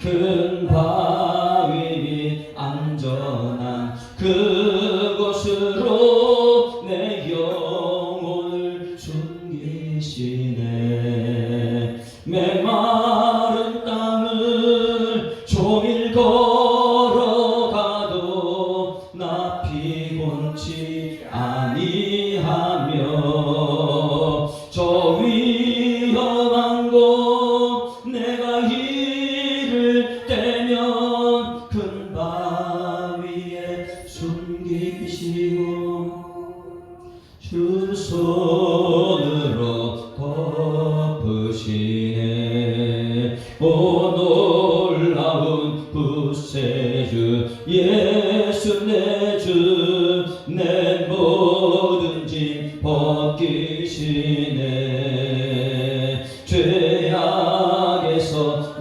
큰 바위 밑 안전한 그곳으로 내 영혼을 숨기시네. 메마른 땅을 종일 걸어가도 나 피곤치 아니하며 저 위험한 곳 내가 이를 떼면 큰 바위에 숨기시고 주 손으로 덮으시네. 오 놀라운 구세주 예수 내 주 내 모든 짐 벗기시네. 죄악에서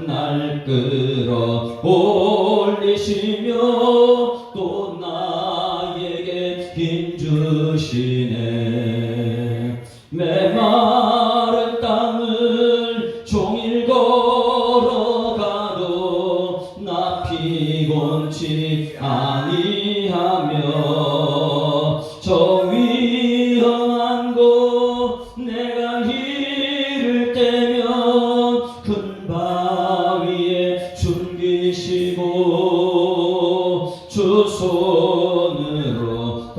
날 끌어 올리시며 또 나에게 힘 주시네. 메마른 땅을 종일 걸어가도 나 피곤치 아니하며 저 위험한 곳 내가 이를 떼면 큰 바위에 숨기시고 주 손으로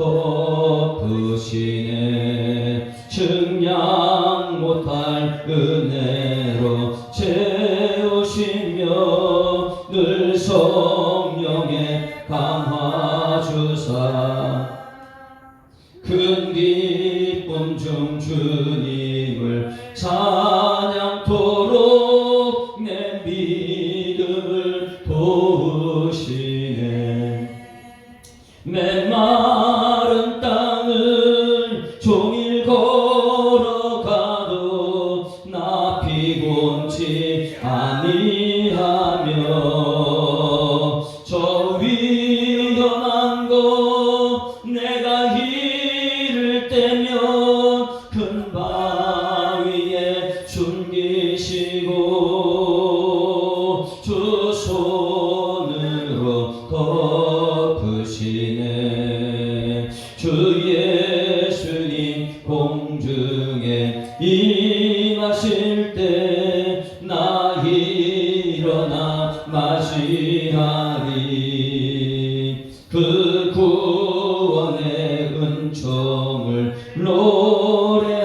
덮으시네. 측량 못할 은혜로 채우시며 늘 성령의 강화 주사 큰 기쁨 중 주님을 찬양토록 내 믿음을 도우시네. 메마른 땅을 종일 걸어가도 나 피곤치 아니하며 저 위험한 곳 내가 이를 떼면 큰 바위에 숨기시고 주 손으로 노래하리 그 구원의 은총을 노래하리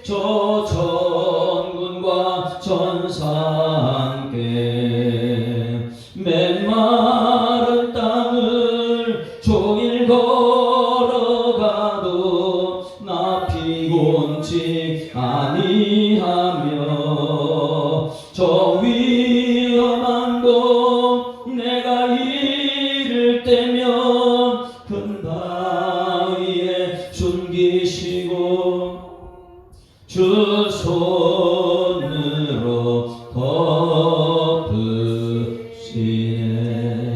저 전군과 전사 함께 메마른 땅을 종일 걸어가도 나 피곤치 아니하며 저 위험한 곳 내가 이를 때면 큰 바위에 숨기시고 주 손으로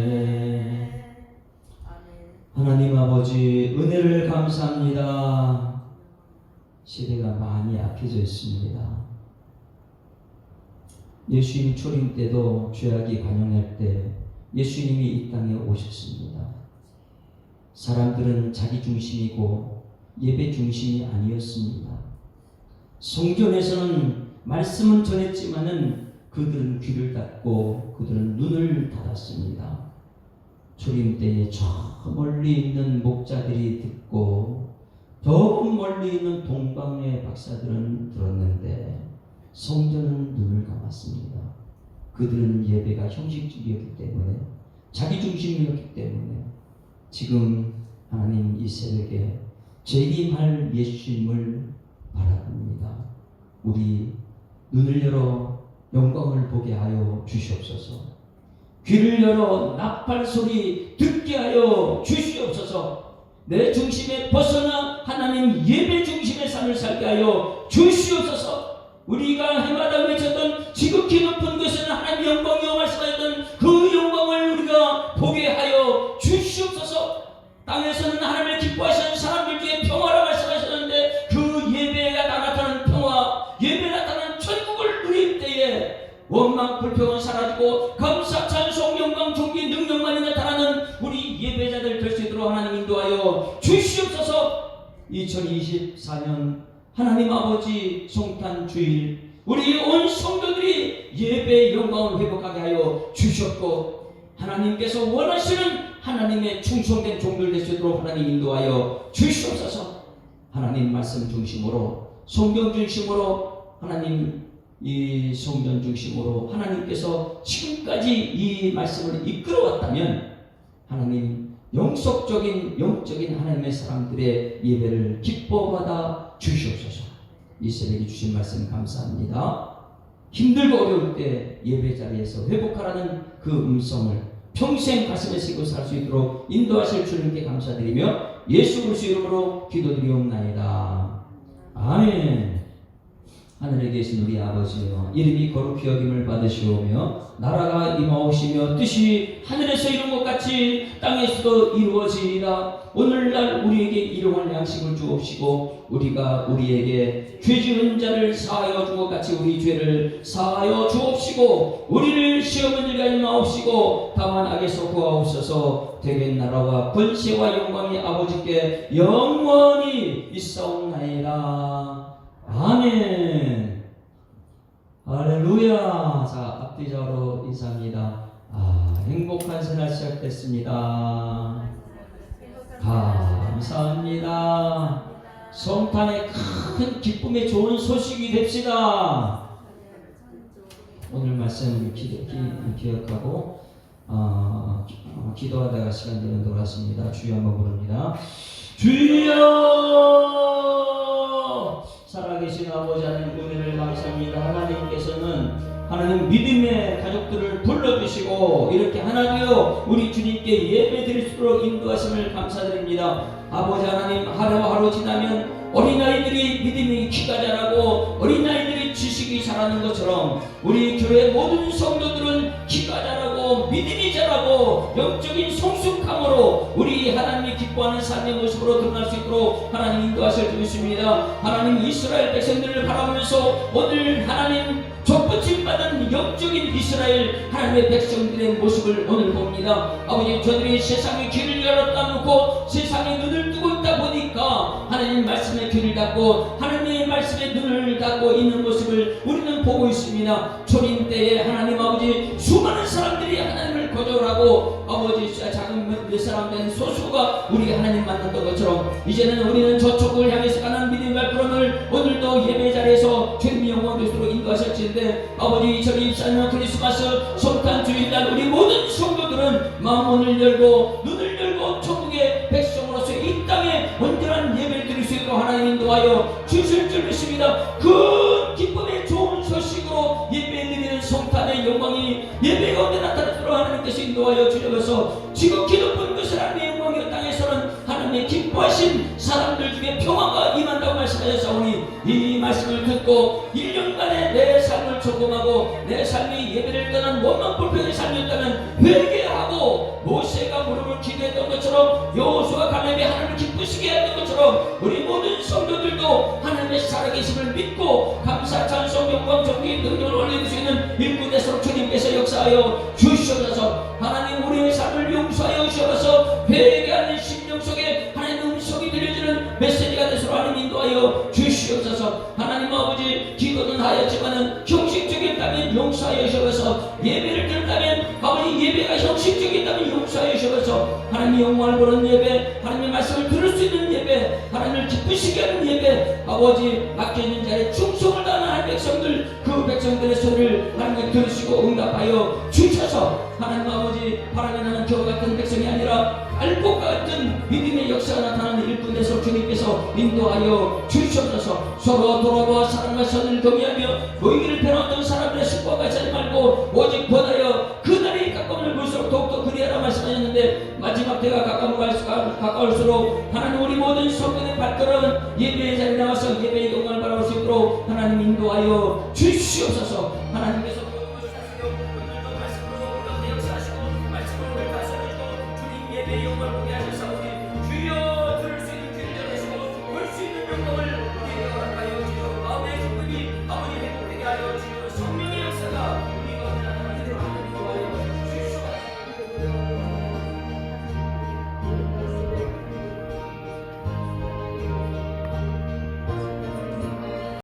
덮으시네. 하나님 아버지 은혜를 감사합니다. 시대가 많이 약해져 있습니다. 예수님 초림 때도 죄악이 관영할 때 예수님이 이 땅에 오셨습니다. 사람들은 자기 중심이고 예배 중심이 아니었습니다. 성전에서는 말씀은 전했지만은 그들은 귀를 닫고 그들은 눈을 닫았습니다. 초림 때에 저 멀리 있는 목자들이 듣고 더 멀리 있는 동방의 박사들은 들었는데 성전은 눈을 감았습니다. 그들은 예배가 형식적이었기 때문에 자기 중심이었기 때문에 지금 하나님 이 새벽에 재림할 예수님을 바라봅니다. 우리 눈을 열어 영광을 보게 하여 주시옵소서. 귀를 열어 나팔 소리 듣게 하여 주시옵소서. 내 중심에 벗어나 하나님 예배 중심의 삶을 살게 하여 주시옵소서. 우리가 해마다 외쳤던 지극히 높은 것은 하나님 영광이요 말씀하셨던 그 영광을 우리가 보게 하여 주시옵소서. 땅에서는 하나님을 기뻐하시는 사람들 중에 평화라 말씀하셨는데 그 예배가 나타나는 평화, 예배 나타나는 천국을 누릴 때에 원망 불평은 사라지고 감사 찬송 영광 존귀 능력만이 나타나는 우리 예배자들 될 수 있도록 하나님 인도하여 주시옵소서. 2024년 하나님 아버지 성탄 주일 우리 온 성도들이 예배의 영광을 회복하게 하여 주셨고 하나님께서 원하시는 하나님의 충성된 종들 될 수 있도록 하나님 인도하여 주시옵소서. 하나님 말씀 중심으로 성경 중심으로 하나님 이 성전 중심으로 하나님께서 지금까지 이 말씀을 이끌어왔다면 하나님 영속적인 영적인 하나님의 사람들의 예배를 기뻐받아 주시옵소서. 이 새벽에 주신 말씀 감사합니다. 힘들고 어려울 때 예배 자리에서 회복하라는 그 음성을 평생 가슴에 새기고 살 수 있도록 인도하실 주님께 감사드리며 예수 그리스도 이름으로 기도드리옵나이다. 아멘. 하늘에 계신 우리 아버지여 이름이 거룩히 여김을 받으시오며 나라가 임하오시며 뜻이 하늘에서 이룬 것 같이 땅에서도 이루어지이다. 오늘날 우리에게 일용할 양식을 주옵시고 우리가 우리에게 죄 지은 자를 사하여 준 것 같이 우리 죄를 사하여 주옵시고 우리를 시험에 들게 하지 마옵시고 다만 악에서 구하옵소서. 대개 나라와 권세와 영광이 아버지께 영원히 있사옵나이다. 아멘. 할렐루야. 자, 앞뒤자로 인사합니다. 행복한 새날 시작됐습니다. 감사합니다. 성탄의 큰 기쁨의 좋은 소식이 됩시다. 오늘 말씀 기억하고 기도하다가 시간 되는 돌아왔습니다. 주여 한번 부릅니다. 주여. 살아계신 아버지 하나님 은혜를 감사합니다. 하나님께서는 하나님 믿음의 가족들을 불러주시고 이렇게 하나 되어 우리 주님께 예배 드릴 수 있도록 인도하심을 감사드립니다. 아버지 하나님 하루하루 지나면 어린아이들이 믿음이 키가 자라고 어린아이들이 지식이 자라는 것처럼 우리 교회 모든 성도들은 키가 자라고 믿음이 자라고 영적인 성숙함으로 우리 하나님이 기뻐하는 삶의 모습으로 드러날 수 있도록 하나님 인도하실 주십니다. 하나님 이스라엘 백성들을 바라보면서 오늘 하나님 족붙임 받은 영적인 이스라엘 하나님의 백성들의 모습을 오늘 봅니다. 아버지 저들이 세상의 귀를 열었다 놓고 세상의 눈을 뜨고 있다 보니까 하나님 말씀의 귀를 닫고 하나님의 말씀 말씀에 눈을 감고 있는 모습을 우리는 보고 있습니다. 초림 때에 하나님 아버지 수많은 사람들이 하나님을 거절하고 아버지 작은 몇 사람 된 소수가 우리 하나님 만났던 것처럼 이제는 우리는 저쪽을 향해서 가는 믿음의 발걸음을 오늘도 예배 자리에서 주님의 영광 교수로 인도하셨는데 아버지 2024년 크리스마스 성탄 주일날 우리 모든 성도들은 마음문을 열고 눈을 열고 천국의 백성으로서 이 땅에 온전한 예배를 드릴 수 있도록 하나님 인도하여 주실 줄 믿습니다. 그 기쁨의 좋은 소식으로 예배 드리는 성탄의 영광이 예배 가운데 나타나도록 하나님께서 인도하여 주셔서 지금 기도뿐 것을 하나님의 영광이 땅에서는 하나님의 기뻐하신 사람들 중에 평화가 임한다고 말씀하셨사오니 이 말씀을 듣고 1년간의 내 삶을 점검하고 내 삶이 예배를 떠난 원망 불평의 삶이었다면 회개하고 모세가 무릎을 기도했던 것처럼 여호수아 갈렙이 하나님을 기쁘시게 했던 것처럼 우리 모든 성도들도 하나님의 살아계심을 믿고 감사 찬송 영광 존귀 능력을 올릴 수 있는 일꾼에서 주님께서 역사하여 주시옵소서. 하나님 우리의 삶을 용서하여 주셔서 회개하는 심령 속에 하나님의 음성이 들려지는 메시지가 되도록 하나님 인도하여 주시옵소서. 하나님 아버지 기도는 하였지만은 형식적이었다면 용서하여 주셔서 예배를 드렸다면 아버지 예배가 형식적이었다면 용서하여 주셔서 하나님의 영광을 보는 예배 하나님의 말씀을 들을 수 있는 예배 하나님을 기쁘시게 하는 예배 아버지 맡겨진 자리에 충성을 다하는 한 백성들 그 백성들의 소리를 하나님 들으시고 응답하여 주셔서 하나님 아버지 바람에 나는 겨우 같은 백성이 아니라 알곡과 같은 믿음의 역사가 나타나는 일꾼에서 주님께서 인도하여 주시옵소서. 서로 돌아보아 사랑과 선을 경외하며 모이기를 배웠던 사람들의 습관과 하지 말고 오직 권하여 그날이 가까움을 볼수록 더욱더 그리하라 말씀하셨는데 마지막 때가 가까울수록 하나님 우리 모든 성도의 발걸음 예배의 자리에 나와서 예배의 영광을 바라볼 수 있도록 하나님 인도하여 주시옵소서. 하나님께서 예배의 영광을 보게 하시옵소서.